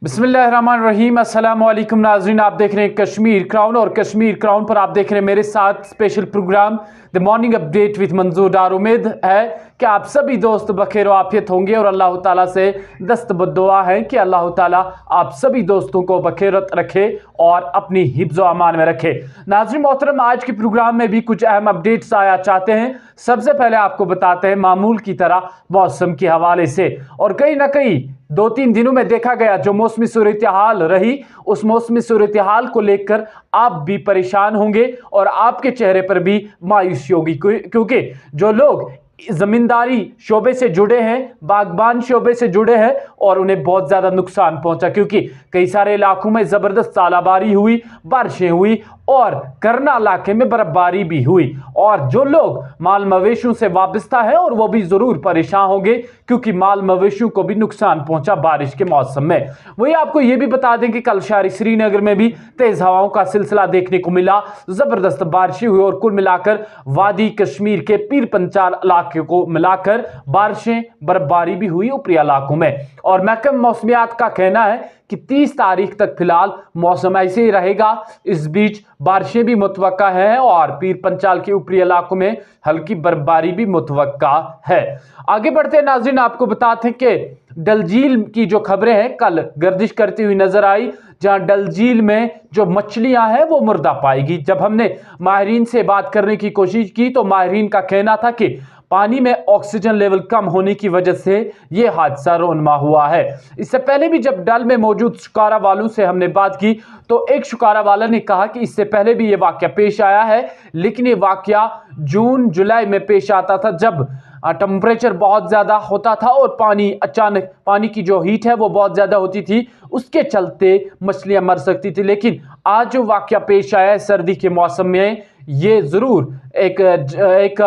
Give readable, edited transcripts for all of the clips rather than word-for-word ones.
बिस्मिल्लाहिर्रहमानिर्रहीम। अस्सलाम वालेकुम नाज़रीन, आप देख रहे हैं कश्मीर क्राउन और कश्मीर क्राउन पर आप देख रहे हैं मेरे साथ special programme the morning update with Manzoor Dar. उम्मीद है कि आप सभी दोस्त बखैर आफियत होंगे और अल्लाह ताला से दस्त बद्दुआ है कि अल्लाह ताला आप सभी दोस्तों को बखैरत रखे और अपनी हिफ्ज़ व अमान में रखे। नाज़रीन मोहतरम, आज के प्रोग्राम में भी कुछ अहम अपडेट्स आया चाहते हैं। सबसे पहले आपको बताते हैं मामूल की तरह मौसम के हवाले से, और कहीं ना कहीं 2-3 दिनों में देखा गया जो मौसमी सूरत हाल रही, उस मौसमी सूरत हाल को लेकर आप भी परेशान होंगे और आपके चेहरे पर भी मायूसी होगी, क्योंकि जो लोग जमींदारी शोबे से जुड़े हैं, बागबान शोबे से जुड़े हैं, और उन्हें बहुत ज़्यादा नुकसान पहुंचा, क्योंकि कई सारे इलाकों में ज़बरदस्त तालाबारी हुई, बारिशें हुई और करना इलाके में बर्फबारी भी हुई। और जो लोग माल मवेशियों से वाबस्ता है और वो भी ज़रूर परेशान होंगे, क्योंकि माल मवेशियों को भी नुकसान पहुंचा बारिश के मौसम में। वही आपको ये भी बता दें कि कल शहरी श्रीनगर में भी तेज़ हवाओं का सिलसिला देखने को मिला, ज़बरदस्त बारिशें हुई और कुल मिलाकर वादी कश्मीर के पीर पंचाल इलाके को मिलाकर बारिशें बर्फबारी भी हुई ऊपरी इलाकों में। और महकमा मौसमियात का कहना है कि 30 तारीख तक फिलहाल मौसम ऐसे ही रहेगा। इस बीच बारिशें भी मुतवक्का हैं और पीर पंचाल के ऊपरी इलाकों में हल्की बर्फबारी भी मुतवक्का है। आगे बढ़ते हैं नाज़रीन, आपको बताते हैं कि डल झील की जो खबरें हैं कल गर्दिश करती हुई नजर आई, जहां डल झील में जो मछलियां हैं वो मुर्दा पाएगी। जब हमने माहिरीन से बात करने की कोशिश की तो माहिरीन का कहना था कि पानी में ऑक्सीजन लेवल कम होने की वजह से यह हादसा रोनमा हुआ है। इससे पहले भी जब डल में मौजूद शिकारा वालों से हमने बात की तो एक शिकारा वाला ने कहा कि इससे पहले भी ये वाकया पेश आया है, लेकिन ये वाकया जून जुलाई में पेश आता था, जब टेम्परेचर बहुत ज़्यादा होता था और पानी अचानक पानी की जो हीट है वो बहुत ज़्यादा होती थी, उसके चलते मछलियां मर सकती थी। लेकिन आज जो वाकया पेश आया है सर्दी के मौसम में, ये ज़रूर एक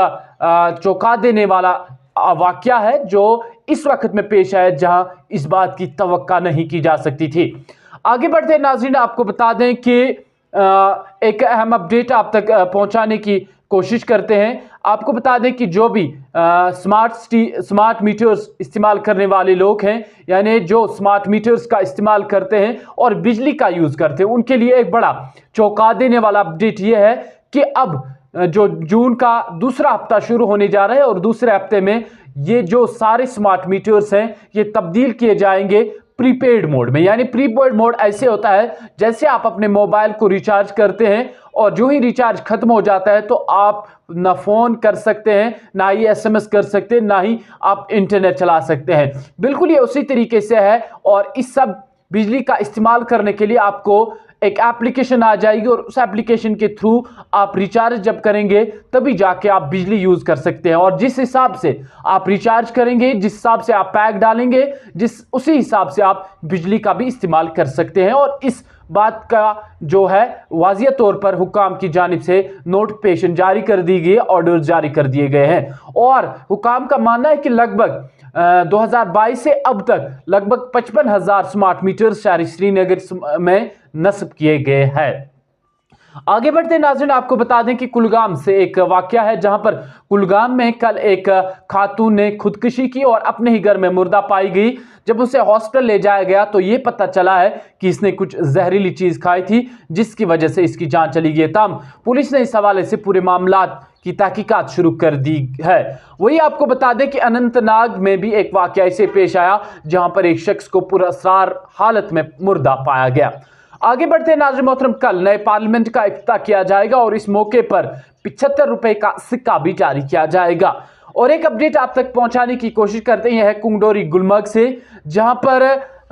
चौंका देने वाला वाकया है जो इस वक्त में पेश आया, जहां इस बात की तवक्का नहीं की जा सकती थी। आगे बढ़ते नाज़रीन, आपको बता दें कि एक अहम अपडेट आप तक पहुंचाने की कोशिश करते हैं। आपको बता दें कि जो भी स्मार्ट मीटर्स इस्तेमाल करने वाले लोग हैं, यानी जो स्मार्ट मीटर्स का इस्तेमाल करते हैं और बिजली का यूज़ करते हैं, उनके लिए एक बड़ा चौंका देने वाला अपडेट ये है कि अब जो जून का दूसरा हफ्ता शुरू होने जा रहा है और दूसरे हफ्ते में ये जो सारे स्मार्ट मीटर्स हैं ये तब्दील किए जाएंगे प्रीपेड मोड में। यानी प्रीपेड मोड ऐसे होता है जैसे आप अपने मोबाइल को रिचार्ज करते हैं और जो ही रिचार्ज खत्म हो जाता है तो आप ना फ़ोन कर सकते हैं, ना ही SMS कर सकते हैं, ना ही आप इंटरनेट चला सकते हैं। बिल्कुल ये उसी तरीके से है, और इस सब बिजली का इस्तेमाल करने के लिए आपको एक एप्लीकेशन आ जाएगी और उस एप्लीकेशन के थ्रू आप रिचार्ज जब करेंगे तभी जाके आप बिजली यूज़ कर सकते हैं। और जिस हिसाब से आप रिचार्ज करेंगे, जिस हिसाब से आप पैक डालेंगे, उसी हिसाब से आप बिजली का भी इस्तेमाल कर सकते हैं। और इस बात का जो है वाज़िह तौर पर हुकाम की जानिब से नोटिफिकेशन जारी कर दी गई, ऑर्डर जारी कर दिए गए हैं। और हुकाम का मानना है कि लगभग 2022 से अब तक लगभग 55,000 स्मार्ट मीटर शहरी श्रीनगर में नस्ब किए गए हैं। आगे बढ़ते नाज़रीन, आपको बता दें कि कुलगाम से एक वाकया है, जहां पर कुलगाम में कल एक खातून ने खुदकुशी की और अपने ही घर में मुर्दा पाई गई। जब उसे हॉस्पिटल ले जाया गया तो ये पता चला है कि इसने कुछ जहरीली चीज़ खाई थी, जिसकी वजह से इसकी जान चली गई। तमाम पुलिस ने इस हवाले से पूरे मामला की तहकीकात शुरू कर दी है। वही आपको बता दें कि अनंतनाग में भी एक वाकया ऐसे पेश आया, जहां पर एक शख्स को पुरअसरार हालत में मुर्दा पाया गया। आगे बढ़ते नाज़रीन मोहतरम, कल नए पार्लियामेंट का इफ्तिताह किया जाएगा और इस मौके पर 75 रुपए का सिक्का भी जारी किया जाएगा। और एक अपडेट आप तक पहुंचाने की कोशिश करते हैं कुंगडोरी गुलमर्ग से, जहां पर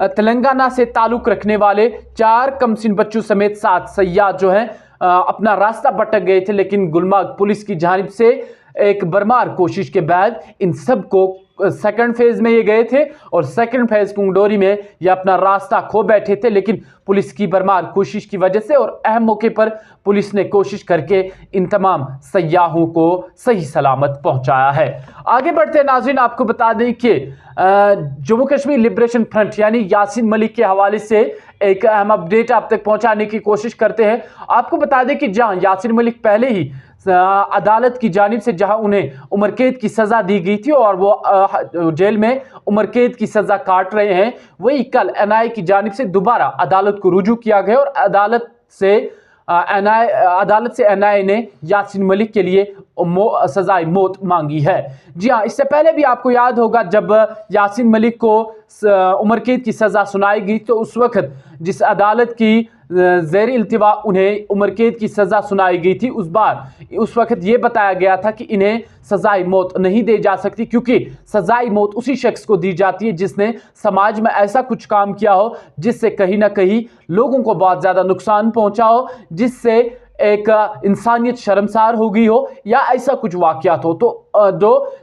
तेलंगाना से ताल्लुक रखने वाले 4 कमसिन बच्चों समेत 7 सयाह जो हैं अपना रास्ता भटक गए थे, लेकिन गुलमर्ग पुलिस की जानिब से एक बरमार कोशिश के बाद इन सब को सेकंड फेज में ये गए थे और सेकंड फेज कुंगडोरी में ये अपना रास्ता खो बैठे थे, लेकिन पुलिस की बरमार कोशिश की वजह से और अहम मौके पर पुलिस ने कोशिश करके इन तमाम सयाहों को सही सलामत पहुंचाया है। आगे बढ़ते नाज़रीन, आपको बता दें कि जम्मू कश्मीर लिबरेशन फ्रंट यानी यासीन मलिक के हवाले से एक अहम अपडेट आप तक पहुंचाने की कोशिश करते हैं। आपको बता दें कि जहां यासीन मलिक पहले ही अदालत की जानिब से जहां उन्हें उम्र कैद की सज़ा दी गई थी और वो जेल में उम्र कैद की सज़ा काट रहे हैं, वही कल एनआईए की जानिब से दोबारा अदालत को रुजू किया गया और अदालत से एनआईए ने यासीन मलिक के लिए सजाए मौत मांगी है। जी हाँ, इससे पहले भी आपको याद होगा जब यासीन मलिक को उम्र कैद की सज़ा सुनाई गई तो उस वक्त जिस अदालत की ज़ेर इल्तिवा उन्हें उम्र कैद की सज़ा सुनाई गई थी, उस वक्त ये बताया गया था कि इन्हें सजाए मौत नहीं दी जा सकती, क्योंकि सजाए मौत उसी शख्स को दी जाती है जिसने समाज में ऐसा कुछ काम किया हो जिससे कहीं ना कहीं लोगों को बहुत ज़्यादा नुकसान पहुंचा हो, जिससे एक इंसानियत शर्मसार हो गई हो या ऐसा कुछ वाकयात हो। तो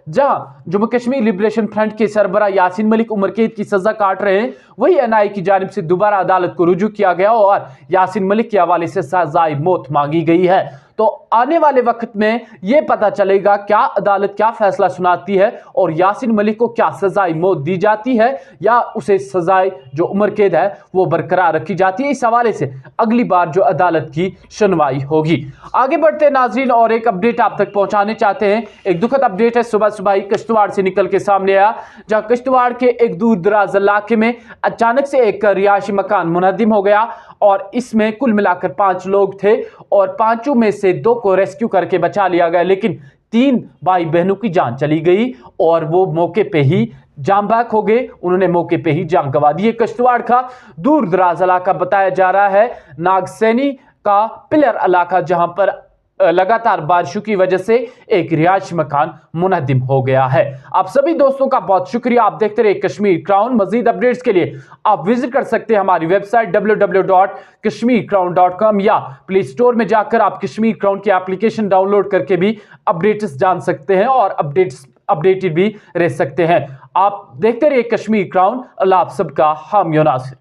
जहां जम्मू कश्मीर लिबरेशन फ्रंट के सरबरा यासीन मलिक उम्र कैद की सजा काट रहे हैं, वही एनआईए की जानिब से दोबारा अदालत को रुजू किया गया और यासीन मलिक के हवाले से सजाए मौत मांगी गई है। तो आने वाले वक्त में यह पता चलेगा क्या अदालत क्या फैसला सुनाती है और यासीन मलिक को क्या सजाए मौत दी जाती है या उसे सजाए जो उम्र कैद है वो बरकरार रखी जाती है। इस हवाले से अगली बार जो अदालत की सुनवाई होगी। आगे बढ़ते नाजरीन और एक अपडेट आप तक पहुंचाने चाहते हैं। एक दुखद अपडेट है, सुबह सुबह ही किश्तवाड़ से निकल के सामने आया, जहां किश्तवाड़ के एक दूर दराज इलाके में अचानक से एक रिहायशी मकान मुनहदिम हो गया और इसमें कुल मिलाकर 5 लोग थे और 5 में से 2 को रेस्क्यू करके बचा लिया गया, लेकिन 3 भाई बहनों की जान चली गई और वो मौके पे ही जान बैक हो गए, उन्होंने मौके पे ही जान गंवा दी। किश्तवाड़ का दूर दराज इलाका बताया जा रहा है, नागसैनी का पिलर इलाका, जहां पर लगातार बारिशों की वजह से एक रिहायशी मकान मुनहदिम हो गया है। आप सभी दोस्तों का बहुत शुक्रिया। आप देखते रहे कश्मीर क्राउन। मजीद अपडेट्स के लिए आप विजिट कर सकते हैं हमारी वेबसाइट www.kashmircrown.com या प्ले स्टोर में जाकर आप कश्मीर क्राउन की एप्लीकेशन डाउनलोड करके भी अपडेट्स जान सकते हैं और अपडेटेड भी रह सकते हैं। आप देखते रहिए कश्मीर क्राउन। अल्लाह आप सबका हामी नासिर।